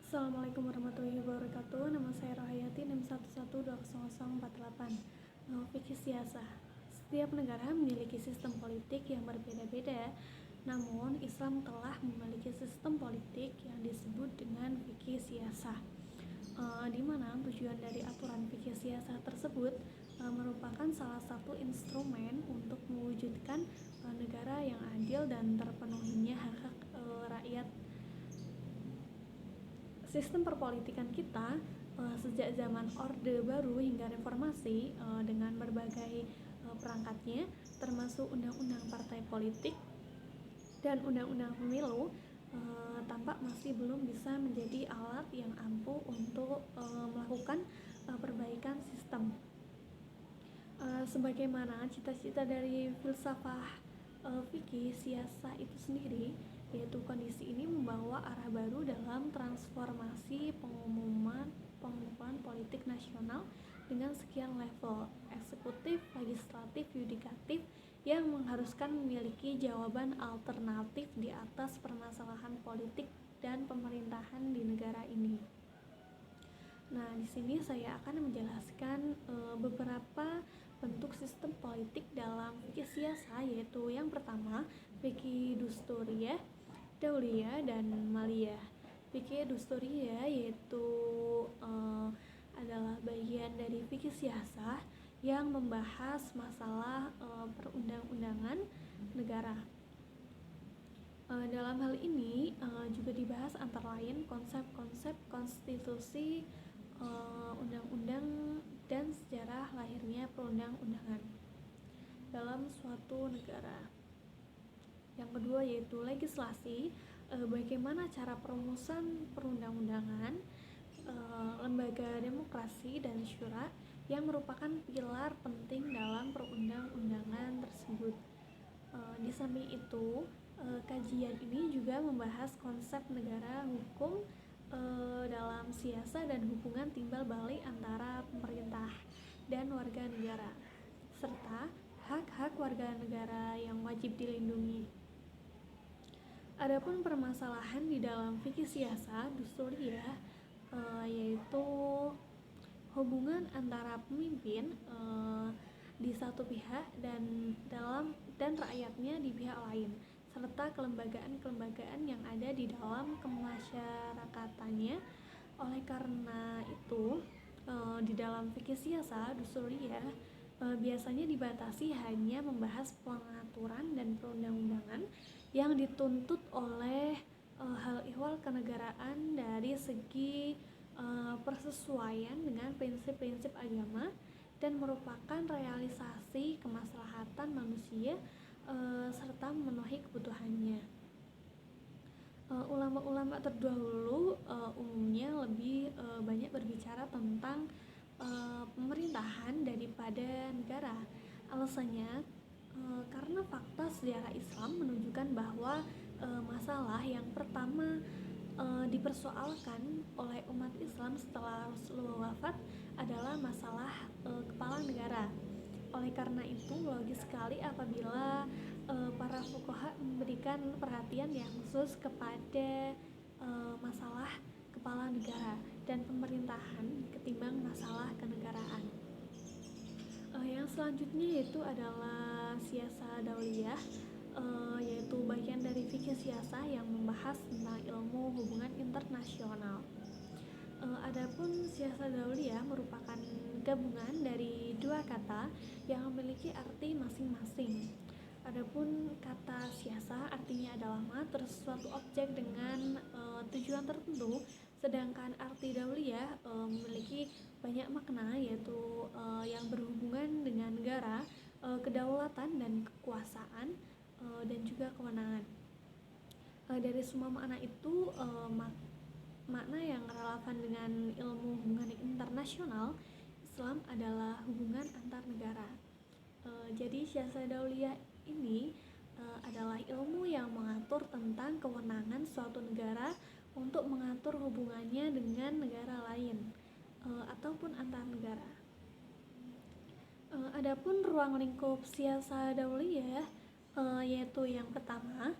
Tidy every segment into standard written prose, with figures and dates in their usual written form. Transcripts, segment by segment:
Assalamualaikum warahmatullahi wabarakatuh. Nama saya Rohayati, NIM 11200048. Fikih siasah. Setiap negara memiliki sistem politik yang berbeda-beda, namun Islam telah memiliki sistem politik yang disebut dengan fikih siasah, di mana tujuan dari aturan fikih siasah tersebut merupakan salah satu instrumen untuk mewujudkan negara yang adil dan terpenuhinya hak-hak rakyat. Sistem perpolitikan kita sejak zaman Orde Baru hingga Reformasi dengan berbagai perangkatnya, termasuk undang-undang partai politik dan undang-undang pemilu, tampak masih belum bisa menjadi alat yang ampuh untuk melakukan perbaikan sistem. Sebagaimana cita-cita dari filsafah fikih siasah itu sendiri, yaitu kondisi ini membawa arah baru dalam transformasi pengumuman politik nasional dengan sekian level eksekutif, legislatif, yudikatif yang mengharuskan memiliki jawaban alternatif di atas permasalahan politik dan pemerintahan di negara ini. Nah, di sini saya akan menjelaskan beberapa bentuk sistem politik dalam fikih siasah, yaitu yang pertama fikih dusturiyah, dauliyah, dan maliyah. Fikih dusturiyah yaitu adalah bagian dari fikih siasah yang membahas masalah perundang-undangan negara. Dalam hal ini juga dibahas antara lain konsep-konsep konstitusi, undang-undang, dan sejarah lahirnya perundang-undangan dalam suatu negara. Yang kedua yaitu legislasi, bagaimana cara perumusan perundang-undangan, lembaga demokrasi dan syura yang merupakan pilar penting dalam perundang-undangan tersebut. Di samping itu, kajian ini juga membahas konsep negara hukum dalam siasah dan hubungan timbal balik antara pemerintah dan warga negara, serta hak-hak warga negara yang wajib dilindungi. Adapun permasalahan di dalam fikih siasah dusturiyah yaitu hubungan antara pemimpin di satu pihak dan rakyatnya di pihak lain, serta kelembagaan-kelembagaan yang ada di dalam kemasyarakatannya. Oleh karena itu, di dalam fikih siasah dusturiyah biasanya dibatasi hanya membahas pengaturan dan perundang-undangan yang dituntut oleh hal ihwal kenegaraan dari segi persesuaian dengan prinsip-prinsip agama dan merupakan realisasi kemaslahatan manusia serta memenuhi kebutuhannya. Ulama-ulama terdahulu umumnya lebih banyak berbicara tentang pemerintahan daripada negara. Alasannya karena fakta sejarah Islam menunjukkan bahwa masalah yang pertama dipersoalkan oleh umat Islam setelah Rasulullah wafat adalah masalah kepala negara. Oleh karena itu, logis sekali apabila para fuqaha memberikan perhatian yang khusus kepada masalah kepala negara dan pemerintahan ketimbang masalah kenegaraan. Yang selanjutnya yaitu adalah siasah dauliyah, yaitu bagian dari fikih siasah yang membahas tentang ilmu hubungan internasional. Adapun siasah dauliyah merupakan gabungan dari dua kata yang memiliki arti masing-masing. Adapun kata siasah artinya adalah terus suatu objek dengan tujuan tertentu, sedangkan arti dauliyah memiliki banyak makna, yaitu yang berhubungan dengan negara, kedaulatan dan kekuasaan, dan juga kewenangan. Dari semua makna itu, makna yang relevan dengan ilmu hubungan internasional Islam adalah hubungan antar negara. Jadi siasah dauliyah ini adalah ilmu yang mengatur tentang kewenangan suatu negara untuk mengatur hubungannya dengan negara lain ataupun antar negara. Adapun ruang lingkup siasah dauliyah yaitu yang pertama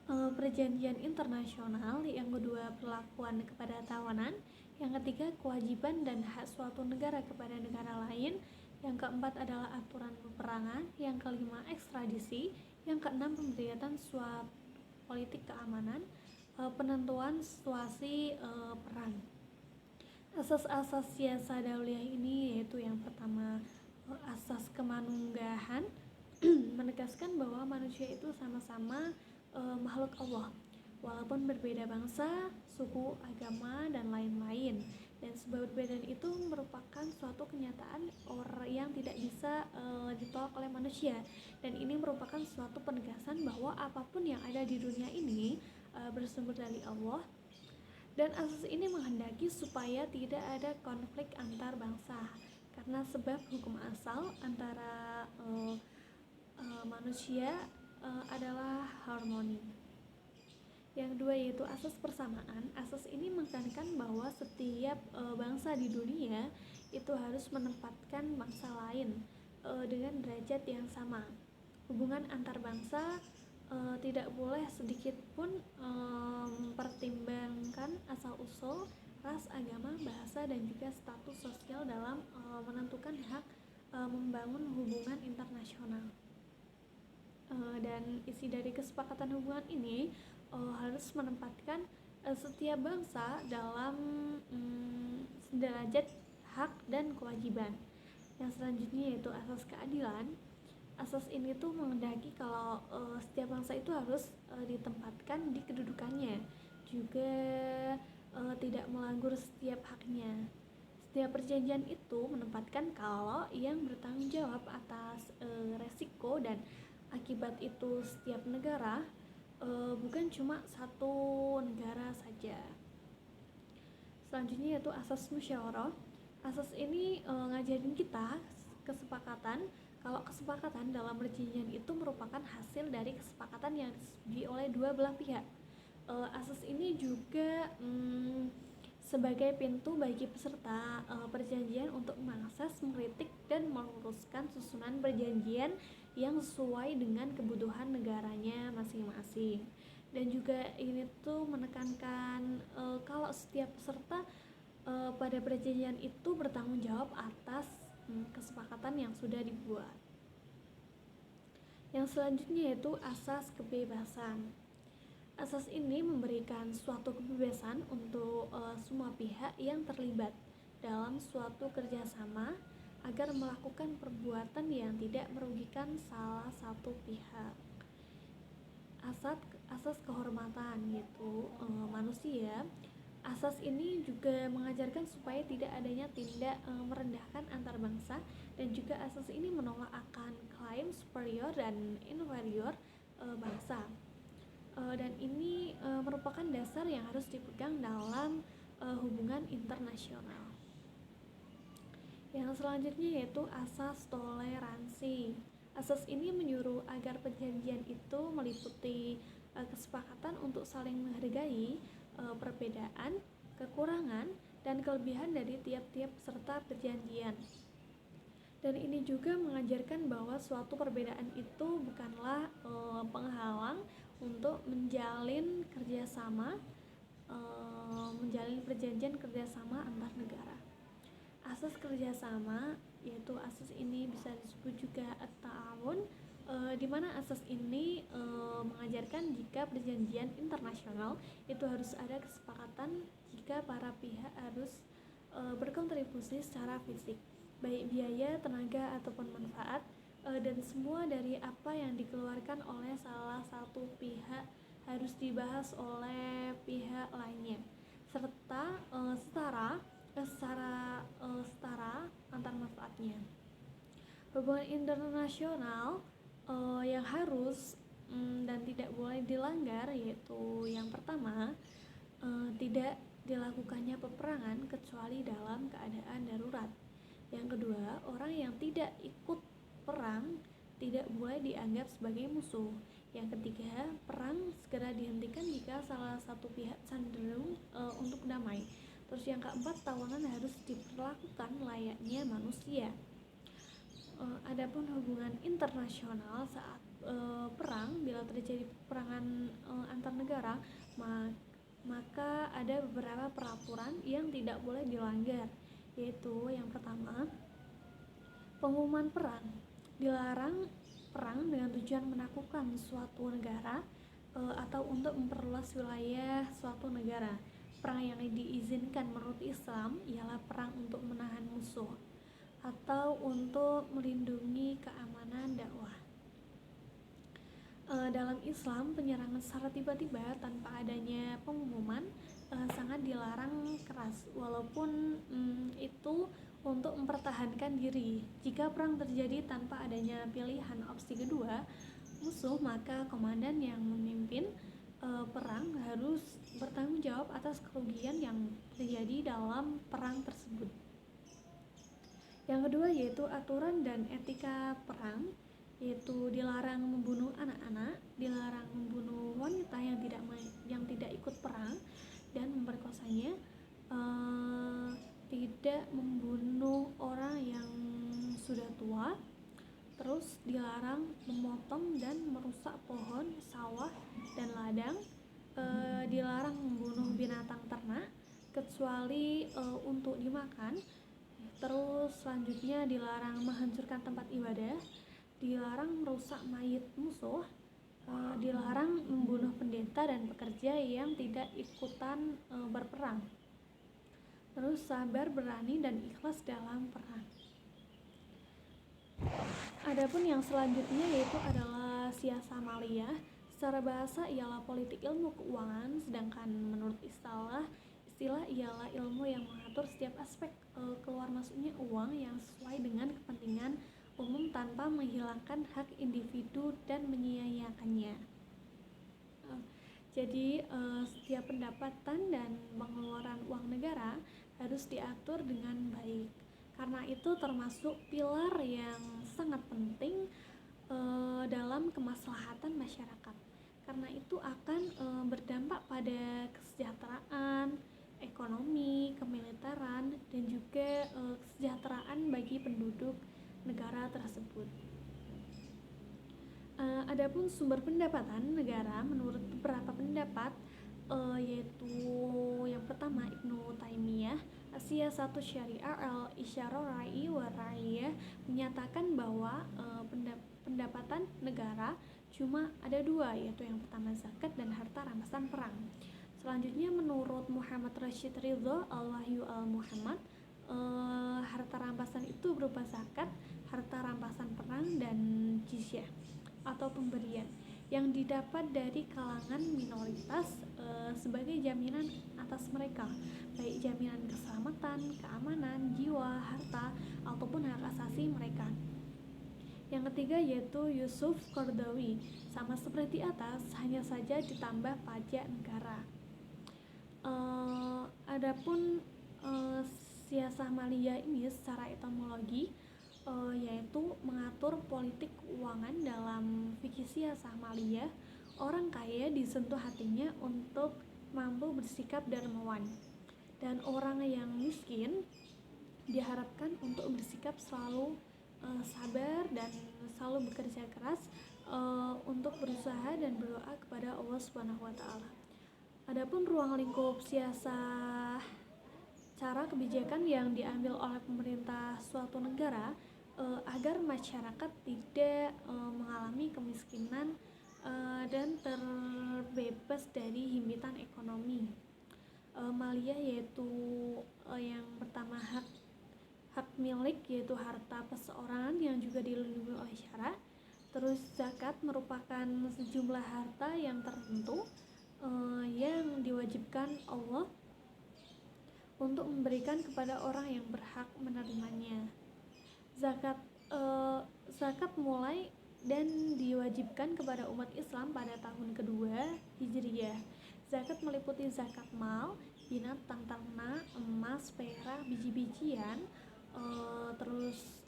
Perjanjian internasional, yang kedua perlakuan kepada tawanan, yang ketiga kewajiban dan hak suatu negara kepada negara lain, yang keempat adalah aturan peperangan, yang kelima ekstradisi, yang keenam pemberian suap politik keamanan, penentuan situasi perang. Asas-asas siasa dauliyah ini yaitu yang pertama asas kemanunggahan menegaskan bahwa manusia itu sama-sama makhluk Allah walaupun berbeda bangsa, suku, agama, dan lain-lain. Dan sebuah perbedaan itu merupakan suatu kenyataan yang tidak bisa ditolak oleh manusia. Dan ini merupakan suatu penegasan bahwa apapun yang ada di dunia ini bersumber dari Allah. Dan asas ini menghendaki supaya tidak ada konflik antar bangsa, karena sebab hukum asal antara manusia adalah harmoni. Yang kedua yaitu asas persamaan. Asas ini menekankan bahwa setiap bangsa di dunia itu harus menempatkan bangsa lain dengan derajat yang sama. Hubungan antar bangsa tidak boleh sedikit pun mempertimbangkan asal-usul, ras, agama, bahasa, dan juga status sosial dalam menentukan hak membangun hubungan internasional. Dan isi dari kesepakatan hubungan ini harus menempatkan setiap bangsa dalam derajat hak dan kewajiban. Yang selanjutnya yaitu asas keadilan. Asas ini tuh menghendaki kalau setiap bangsa itu harus ditempatkan di kedudukannya, juga tidak melanggar setiap haknya. Setiap perjanjian itu menempatkan kalau yang bertanggung jawab atas resiko dan akibat itu setiap negara, bukan cuma satu negara saja. Selanjutnya yaitu asas musyawarah. Asas ini ngajarin kita kesepakatan, kalau kesepakatan dalam perjanjian itu merupakan hasil dari kesepakatan yang disetujui oleh dua belah pihak. Asas ini juga sebagai pintu bagi peserta perjanjian untuk mengakses, mengkritik, dan meluruskan susunan perjanjian yang sesuai dengan kebutuhan negaranya masing-masing. Dan juga ini tuh menekankan kalau setiap peserta pada perjanjian itu bertanggung jawab atas kesepakatan yang sudah dibuat. Yang selanjutnya yaitu asas kebebasan. Asas ini memberikan suatu kebebasan untuk semua pihak yang terlibat dalam suatu kerjasama agar melakukan perbuatan yang tidak merugikan salah satu pihak. Asas kehormatan yaitu manusia. Asas ini juga mengajarkan supaya tidak adanya tindak merendahkan antar bangsa, dan juga asas ini menolak akan klaim superior dan inferior bangsa. Dan ini merupakan dasar yang harus dipegang dalam hubungan internasional. Yang selanjutnya yaitu asas toleransi. Asas ini menyuruh agar perjanjian itu meliputi kesepakatan untuk saling menghargai perbedaan, kekurangan, dan kelebihan dari tiap-tiap peserta perjanjian. Dan ini juga mengajarkan bahwa suatu perbedaan itu bukanlah penghalang untuk menjalin kerjasama, menjalin perjanjian kerjasama antar negara. Asas kerjasama yaitu asas ini bisa disebut juga at-ta'awun, di mana asas ini mengajarkan jika perjanjian internasional itu harus ada kesepakatan jika para pihak harus berkontribusi secara fisik, baik biaya, tenaga, ataupun manfaat, dan semua dari apa yang dikeluarkan oleh salah satu pihak harus dibahas oleh pihak lainnya, serta setara antar manfaatnya. Hubungan internasional yang harus dan tidak boleh dilanggar yaitu yang pertama, tidak dilakukannya peperangan kecuali dalam keadaan darurat. Yang kedua, orang yang tidak ikut perang tidak boleh dianggap sebagai musuh. Yang ketiga, perang segera dihentikan jika salah satu pihak cenderung untuk damai. Terus yang keempat, tawanan harus diperlakukan layaknya manusia. Adapun hubungan internasional saat perang, bila terjadi peperangan antar negara, maka ada beberapa peraturan yang tidak boleh dilanggar, yaitu yang pertama, pengumuman perang. Dilarang perang dengan tujuan menaklukkan suatu negara atau untuk memperluas wilayah suatu negara. Perang yang diizinkan menurut Islam ialah perang untuk menahan musuh atau untuk melindungi keamanan dakwah. Dalam Islam, penyerangan secara tiba-tiba tanpa adanya pengumuman sangat dilarang keras, walaupun itu untuk mempertahankan diri. Jika perang terjadi tanpa adanya pilihan opsi kedua musuh, maka komandan yang memimpin perang harus bertanggung jawab atas kerugian yang terjadi dalam perang tersebut. Yang kedua yaitu aturan dan etika perang, yaitu dilarang membunuh anak-anak, dilarang membunuh wanita yang tidak ikut perang dan memperkosanya, tidak membunuh orang yang sudah tua, terus dilarang memotong dan merusak pohon, sawah, dan ladang, dilarang membunuh binatang ternak kecuali untuk dimakan. Terus selanjutnya dilarang menghancurkan tempat ibadah, dilarang merusak mayit musuh, dilarang membunuh pendeta dan pekerja yang tidak ikutan berperang. Terus sabar, berani, dan ikhlas dalam perang. Adapun yang selanjutnya yaitu adalah siasa maliyah. Secara bahasa ialah politik ilmu keuangan, sedangkan menurut istilah ialah ilmu yang mengatur setiap aspek keluar masuknya uang yang sesuai dengan kepentingan umum tanpa menghilangkan hak individu dan menyia-nyiakannya. Jadi setiap pendapatan dan pengeluaran uang negara harus diatur dengan baik. Karena itu termasuk pilar yang sangat penting dalam kemaslahatan masyarakat. Karena itu akan berdampak pada kesejahteraan, ekonomi, kemiliteran, dan juga kesejahteraan bagi penduduk negara tersebut. Adapun sumber pendapatan negara menurut beberapa pendapat, yaitu yang pertama Ibnu Taimiyah, Siyasatu Syariah al-Isyarah Ra'i wa Ra'iyah, menyatakan bahwa pendapatan negara cuma ada dua, yaitu yang pertama zakat dan harta rampasan perang. Selanjutnya menurut Muhammad Rashid Ridho Al-Wahyu Al-Muhammad, harta rampasan itu berupa zakat, harta rampasan perang, dan jizyah atau pemberian yang didapat dari kalangan minoritas sebagai jaminan atas mereka, baik jaminan keselamatan, keamanan, jiwa, harta, ataupun hak asasi mereka. Yang ketiga yaitu Yusuf Qaradawi, sama seperti atas, hanya saja ditambah pajak negara. Adapun siasah maliyah ini secara etimologi yaitu mengatur politik keuangan. Dalam fikih siasah maliyah, orang kaya disentuh hatinya untuk mampu bersikap dermawan, dan orang yang miskin diharapkan untuk bersikap selalu sabar dan selalu bekerja keras untuk berusaha dan berdoa kepada Allah Subhanahu wa taala. Adapun ruang lingkup siasah, cara kebijakan yang diambil oleh pemerintah suatu negara agar masyarakat tidak mengalami kemiskinan dan terbebas dari himpitan ekonomi. Maliyah yaitu yang pertama hak milik, yaitu harta perseorangan yang juga dilindungi oleh syarak. Terus zakat merupakan sejumlah harta yang tertentu yang diwajibkan Allah untuk memberikan kepada orang yang berhak menerimanya. Zakat mulai dan diwajibkan kepada umat Islam pada tahun kedua Hijriyah. Zakat meliputi zakat mal, binatang ternak, emas, perak, biji-bijian, terus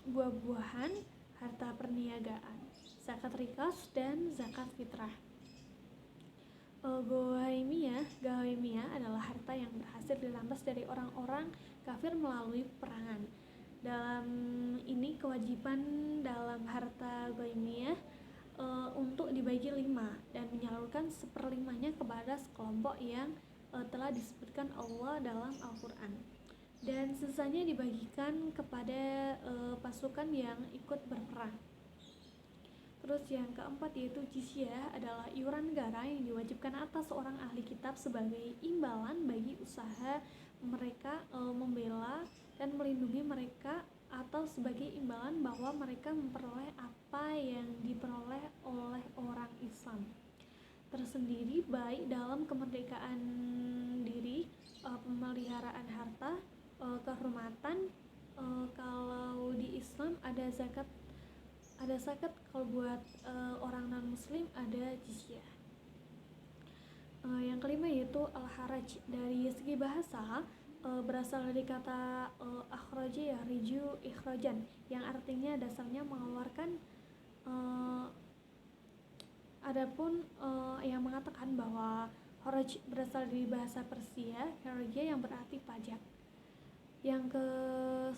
buah-buahan, harta perniagaan, zakat rikas, dan zakat fitrah. Ghaimiyah adalah harta yang berhasil dirampas dari orang-orang kafir melalui peperangan. Dalam ini kewajiban dalam harta ghaimiyah untuk dibagi 5 dan menyalurkan seperlimanya kepada sekelompok yang telah disebutkan Allah dalam Al-Quran, dan sisanya dibagikan kepada pasukan yang ikut berperang. Terus yang keempat yaitu jizyah adalah iuran negara yang diwajibkan atas seorang ahli kitab sebagai imbalan bagi usaha mereka membela dan melindungi mereka, atau sebagai imbalan bahwa mereka memperoleh apa yang diperoleh oleh orang Islam tersendiri, baik dalam kemerdekaan diri, pemeliharaan harta, kehormatan. Kalau di Islam ada zakat, kalau buat orang non muslim ada jizyah. Yang kelima yaitu al-haraj. Dari segi bahasa berasal dari kata akhraja yahriju ikhrajan, yang artinya dasarnya mengeluarkan. Adapun yang mengatakan bahwa haraj berasal dari bahasa Persia haraja, yang berarti pajak. Yang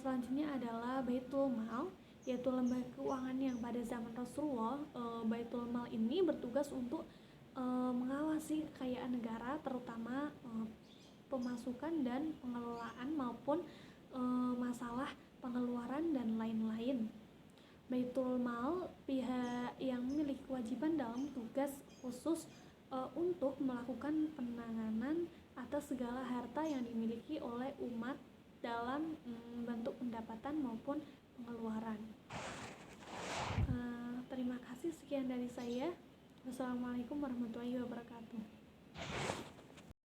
selanjutnya adalah Baitul Mal, yaitu lembaga keuangan yang pada zaman Rasulullah, Baitul Mal ini bertugas untuk mengawasi kekayaan negara, terutama pemasukan dan pengelolaan maupun masalah pengeluaran dan lain-lain. Baitul Mal pihak yang memiliki kewajiban dalam tugas khusus untuk melakukan penanganan atas segala harta yang dimiliki oleh umat dalam bentuk pendapatan maupun pengeluaran. Terima kasih, sekian dari saya. Wassalamualaikum warahmatullahi wabarakatuh.